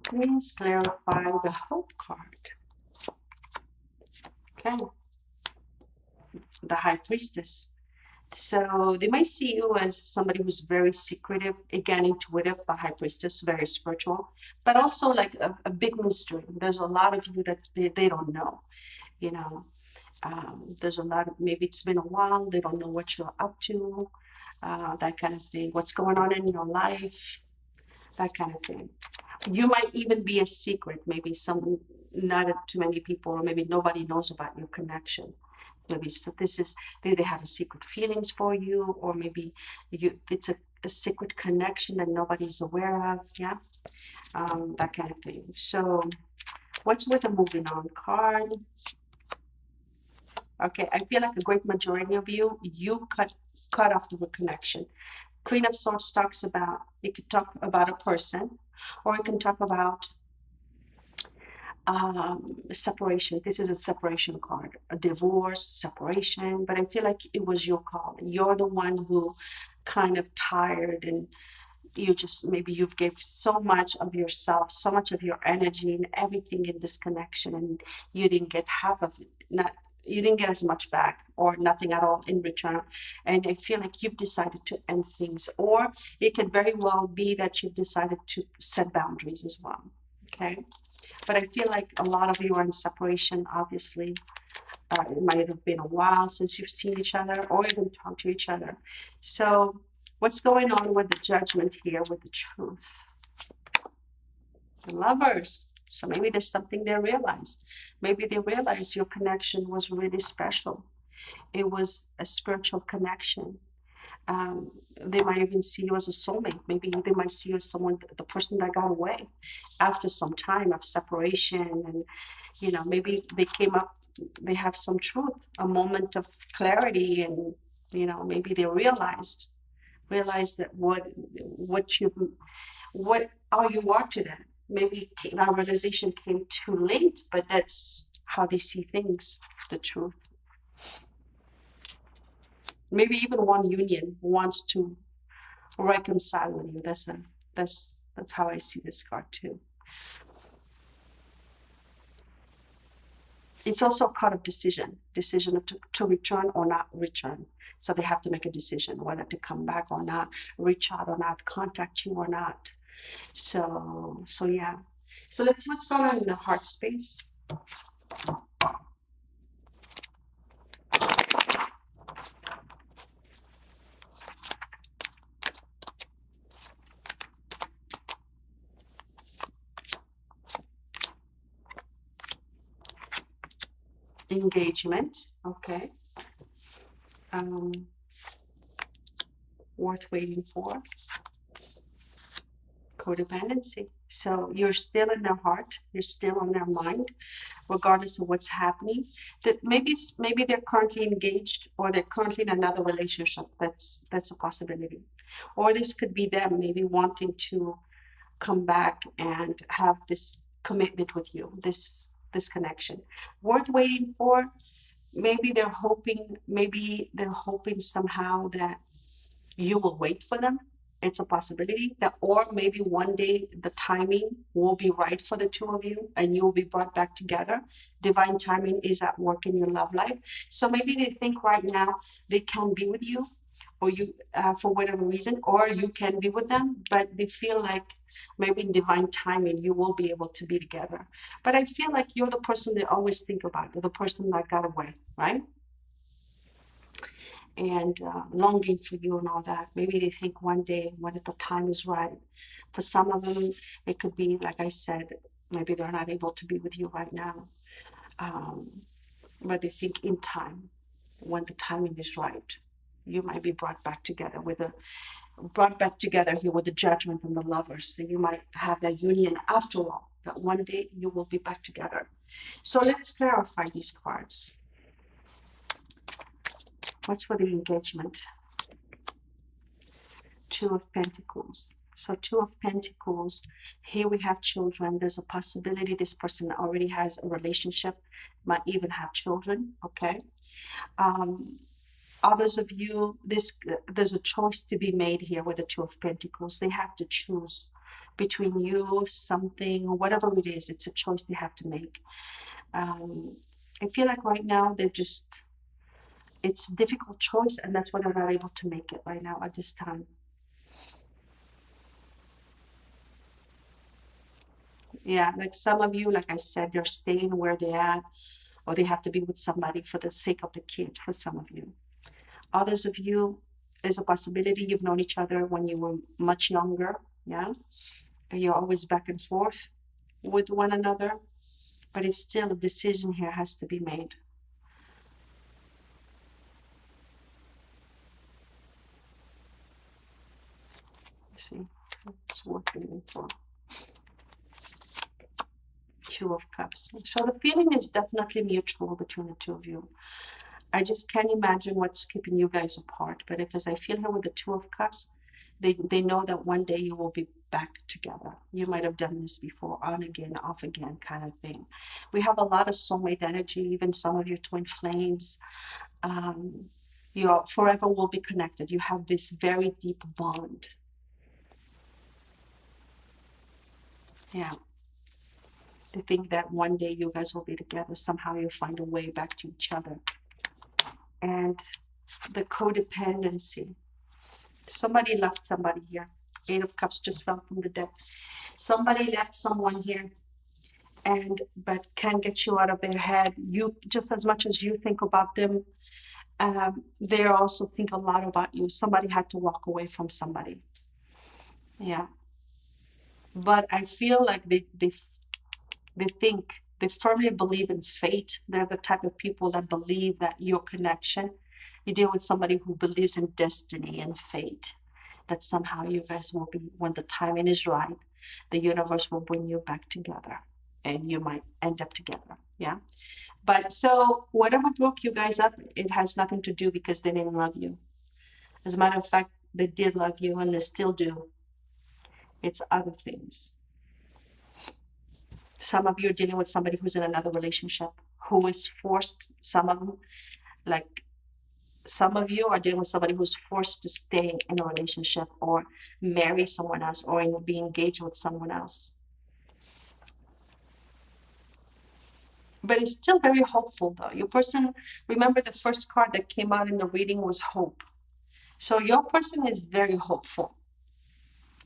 Please clarify the hope card. Okay, the high priestess. So they might see you as somebody who's very secretive, again, intuitive, the high priestess, very spiritual, but also like a big mystery. There's a lot of you that they don't know, you know. There's a lot of, maybe it's been a while, they don't know what you're up to, that kind of thing, what's going on in your life, that kind of thing. You might even be a secret, maybe some, not too many people, or maybe nobody knows about your connection. Maybe so this is they have a secret feelings for you, or maybe it's a secret connection that nobody's aware of. Yeah, that kind of thing. So what's with the moving on card? Okay, I feel like a great majority of you cut off the connection. Queen of Swords talks about, it could talk about a person, or it can talk about separation. This is a separation card, a divorce, separation, but I feel like it was your call. You're the one who kind of tired, and you just, maybe you've gave so much of yourself, so much of your energy and everything in this connection, and you didn't get half of it. Not You didn't get as much back, or nothing at all in return. And I feel like you've decided to end things, or it could very well be that you've decided to set boundaries as well. Okay, but I feel like a lot of you are in separation, obviously. It might have been a while since you've seen each other or even talked to each other. So, what's going on with the judgment here, with the truth? The lovers. So, maybe there's something they realized. Maybe they realized your connection was really special. It was a spiritual connection. They might even see you as a soulmate. Maybe they might see you as someone, the person that got away after some time of separation. And, maybe they came up, they have some truth, a moment of clarity. And, maybe they realized that what all you are to them. Maybe that realization came too late, but that's how they see things, the truth. Maybe even one union wants to reconcile with you. That's how I see this card too. It's also a card of decision to return or not return. So they have to make a decision whether to come back or not, reach out or not, contact you or not. So yeah. So let's see what's going on in the heart space. Engagement, okay. Um, Worth waiting for. Codependency. So you're still in their heart, you're still on their mind, regardless of what's happening. That maybe they're currently engaged, or they're currently in another relationship. That's a possibility. Or this could be them maybe wanting to come back and have this commitment with you, this connection. Worth waiting for. Maybe they're hoping somehow that you will wait for them. It's a possibility that, or maybe one day the timing will be right for the two of you and you will be brought back together. Divine timing is at work in your love life. So maybe they think right now they can be with you, or you, for whatever reason, or you can be with them, but they feel like maybe in divine timing you will be able to be together. But I feel like you're the person they always think about, the person that got away, right? And longing for you and all that. Maybe they think one day when the time is right. For some of them, it could be, like I said, maybe they're not able to be with you right now, um, but they think in time, when the timing is right, you might be brought back together here with the judgment and the lovers. So you might have that union after all. That one day you will be back together. So let's clarify these cards. What's for the engagement? Two of Pentacles. So Two of Pentacles, here we have children. There's a possibility this person already has a relationship, might even have children, okay? Um, Others of you, there's a choice to be made here with the Two of Pentacles. They have to choose between you, something, whatever it is. It's a choice they have to make. I feel like right now it's a difficult choice, and that's why they're not able to make it right now at this time. Yeah, like some of you, like I said, they're staying where they're at, or they have to be with somebody for the sake of the kid, for some of you. Others of you, there's a possibility you've known each other when you were much younger, yeah? And you're always back and forth with one another, but it's still a decision here has to be made. You see, it's working for Two of Cups. So the feeling is definitely mutual between the two of you. I just can't imagine what's keeping you guys apart. But because I feel here with the Two of Cups, they know that one day you will be back together. You might have done this before, on again, off again, kind of thing. We have a lot of soulmate energy, even some of your twin flames. Um, you forever will be connected. You have this very deep bond. Yeah. They think that one day you guys will be together. Somehow you'll find a way back to each other. And the codependency. Somebody left somebody here. Eight of Cups just fell from the deck. Somebody left someone here, and but can't get you out of their head. You, just as much as you think about them, they also think a lot about you. Somebody had to walk away from somebody. Yeah. But I feel like they firmly believe in fate. They're the type of people that believe that your connection, you deal with somebody who believes in destiny and fate, that somehow you guys will be, when the timing is right, the universe will bring you back together and you might end up together. Yeah. But so whatever broke you guys up, it has nothing to do because they didn't love you. As a matter of fact, they did love you and they still do. It's other things. Some of you are dealing with somebody who's in another relationship, who is forced, some of them, like some of you are dealing with somebody who's forced to stay in a relationship or marry someone else or be engaged with someone else. But it's still very hopeful though. Your person, remember the first card that came out in the reading was hope. So your person is very hopeful.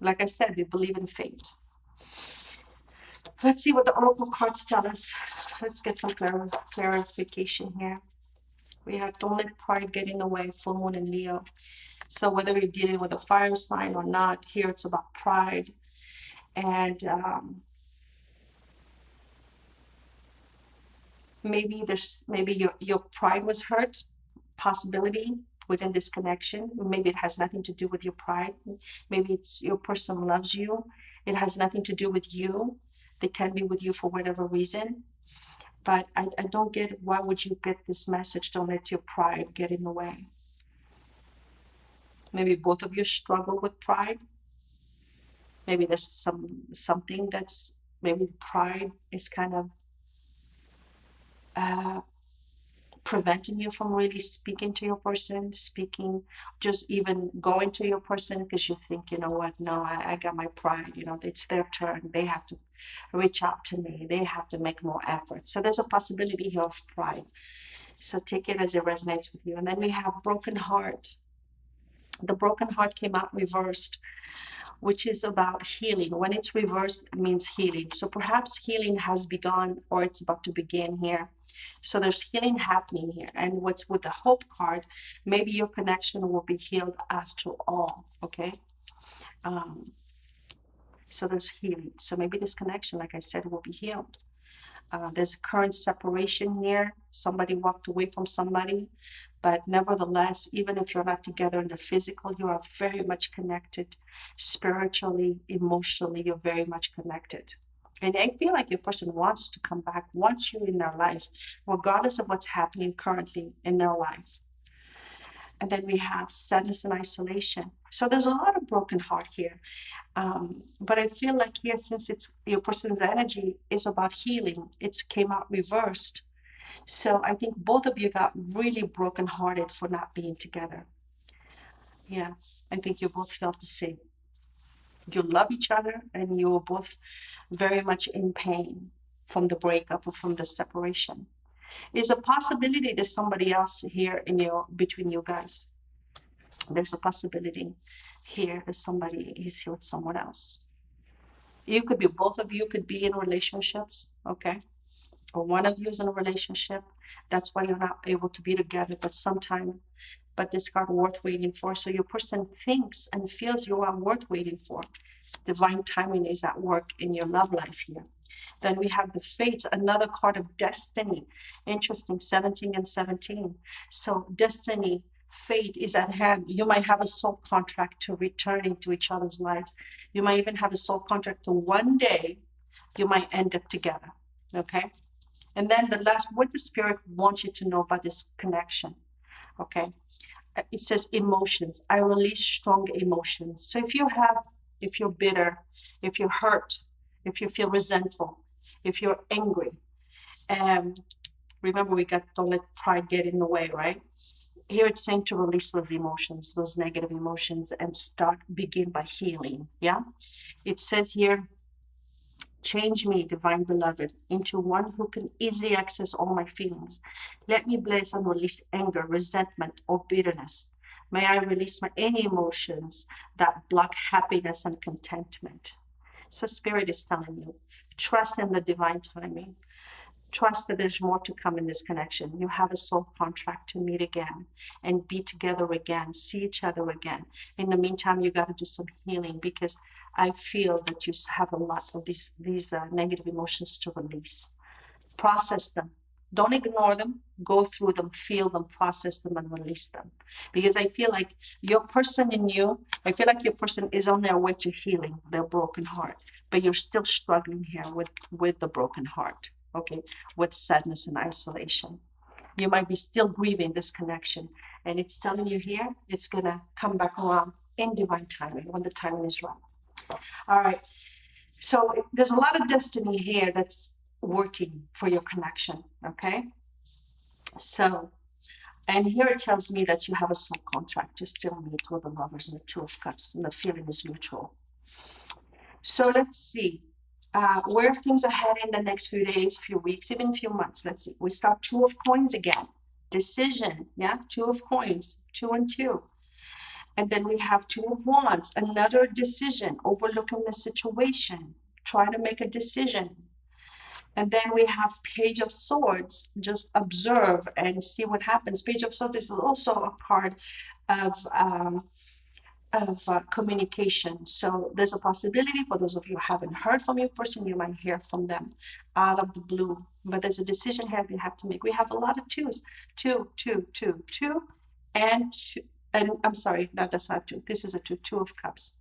Like I said, they believe in fate. Let's see what the oracle cards tell us. Let's get some clarification here. We have don't let pride get in the way, full moon and Leo. So whether you're dealing with a fire sign or not, here it's about pride. And maybe your pride was hurt, possibility within this connection. Maybe it has nothing to do with your pride. Maybe it's your person loves you. It has nothing to do with you. They can be with you for whatever reason. But I don't get, why would you get this message? Don't let your pride get in the way. Maybe both of you struggle with pride. Maybe there's something that's maybe pride is kind of uh, preventing you from really speaking to your person, speaking, just even going to your person because you think, you know what, no, I got my pride, it's their turn. They have to reach out to me. They have to make more effort. So there's a possibility here of pride. So take it as it resonates with you. And then we have broken heart. The broken heart came out reversed, which is about healing. When it's reversed, it means healing. So perhaps healing has begun or it's about to begin here. So there's healing happening here. And what's with the hope card, maybe your connection will be healed after all. Okay. Um, so there's healing. So maybe this connection, like I said, will be healed. There's a current separation here. Somebody walked away from somebody. But nevertheless, even if you're not together in the physical, you are very much connected spiritually, emotionally, you're very much connected. And I feel like your person wants to come back, wants you in their life, regardless of what's happening currently in their life. And then we have sadness and isolation. So there's a lot of broken heart here. But I feel like here, since it's your person's energy is about healing, it came out reversed. So I think both of you got really brokenhearted for not being together. Yeah, I think you both felt the same. You love each other and you were both very much in pain from the breakup or from the separation. Is a possibility there's somebody else here in your between you guys. There's a possibility here that somebody is here with someone else. You could be both of you could be in relationships, okay? Or one of you is in a relationship. That's why you're not able to be together, but this card worth waiting for. So your person thinks and feels you are worth waiting for. Divine timing is at work in your love life here. Then we have the fates, another card of destiny. Interesting, 17 and 17. So destiny, fate is at hand. You might have a soul contract to return into each other's lives. You might even have a soul contract to one day you might end up together. Okay. And then the last, what the spirit wants you to know about this connection. Okay. It says emotions. I release strong emotions. So if you're bitter, if you're hurt, if you feel resentful, if you're angry, and remember we got don't let pride get in the way, right? Here it's saying to release those emotions, those negative emotions, and begin by healing. Yeah. It says here, change me, divine beloved, into one who can easily access all my feelings. Let me bless and release anger, resentment, or bitterness. May I release any emotions that block happiness and contentment. So, Spirit is telling you, trust in the divine timing. Trust that there's more to come in this connection. You have a soul contract to meet again and be together again, see each other again. In the meantime, you got to do some healing because I feel that you have a lot of these negative emotions to release. Process them. Don't ignore them. Go through them, feel them, process them, and release them. Because I feel like your person in you, I feel like your person is on their way to healing their broken heart, but you're still struggling here with the broken heart, okay, with sadness and isolation. You might be still grieving this connection, and it's telling you here it's gonna come back around in divine timing when the timing is right. All right. So there's a lot of destiny here that's working for your connection. Okay. So, and here it tells me that you have a soul contract to still meet with the lovers and the Two of Cups, and the feeling is mutual. So let's see where things are heading in the next few days, few weeks, even few months. Let's see. We start Two of Coins again. Decision. Yeah. Two of Coins. 2 and 2. And then we have Two of Wands, another decision, overlooking the situation, trying to make a decision. And then we have Page of Swords, just observe and see what happens. Page of Swords is also a card of communication. So there's a possibility for those of you who haven't heard from your person, you might hear from them out of the blue. But there's a decision here you have to make. We have a lot of twos, two, two, two, two, and two. And I'm sorry, no, that's not two. This is a two, Two of Cups.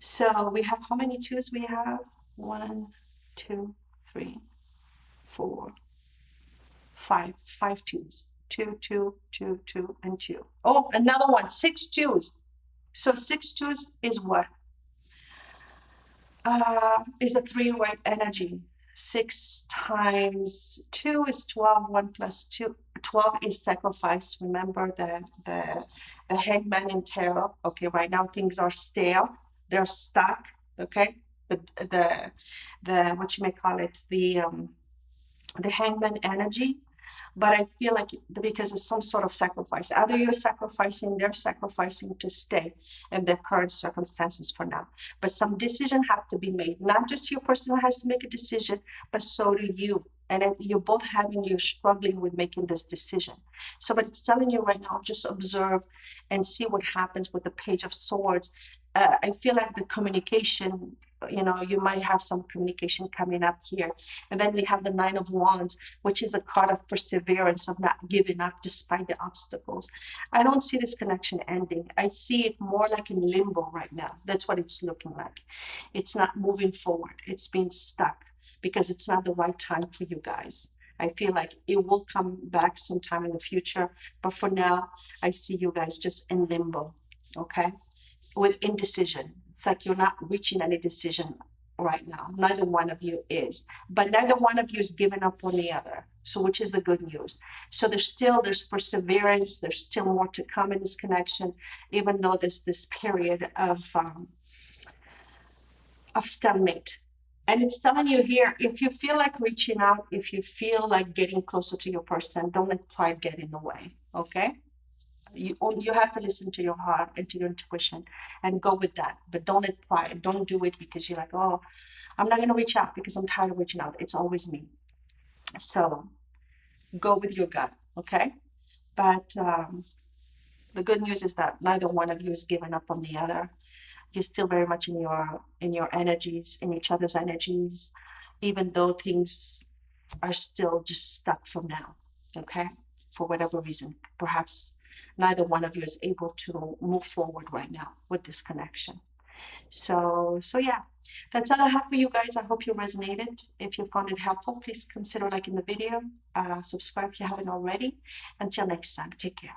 So we have how many twos we have? 1, 2, 3, 4, 5. 5 twos. Two, two, two, two, and two. Oh, another one. 6 twos. So 6-2 is what? Is a three-way energy. 6 times 2 is 12. 1 plus 2, 12 is sacrifice. Remember the hangman in tarot. Okay, right now things are stale. They're stuck. Okay, the what you may call it, the hangman energy. But I feel like because it's some sort of sacrifice. Either you're sacrificing, they're sacrificing to stay in their current circumstances for now. But some decision have to be made. Not just your person has to make a decision, but so do you. And you're both you're struggling with making this decision. So, but it's telling you right now, just observe and see what happens with the Page of Swords. I feel like the communication, you might have some communication coming up here. And then we have the Nine of Wands, which is a card of perseverance, of not giving up despite the obstacles. I don't see this connection ending. I see it more like in limbo right now. That's what it's looking like. It's not moving forward. It's being stuck because it's not the right time for you guys. I feel like it will come back sometime in the future. But for now, I see you guys just in limbo. Okay? With indecision. It's like you're not reaching any decision right now. Neither one of you is, but neither one of you is giving up on the other. So, which is the good news. So there's perseverance. There's still more to come in this connection, even though there's this period of stalemate. And it's telling you here, if you feel like reaching out, if you feel like getting closer to your person, don't let pride get in the way. Okay? You have to listen to your heart and to your intuition and go with that, but don't let pride, don't do it because you're like, oh, I'm not going to reach out because I'm tired of reaching out. It's always me. So go with your gut. Okay, but the good news is that neither one of you is giving up on the other. You're still very much in your energies, in each other's energies, even though things are still just stuck from now. Okay, for whatever reason, perhaps neither one of you is able to move forward right now with this connection. So yeah, that's all I have for you guys. I hope you resonated. If you found it helpful, please consider liking the video, subscribe if you haven't already. Until next time, take care.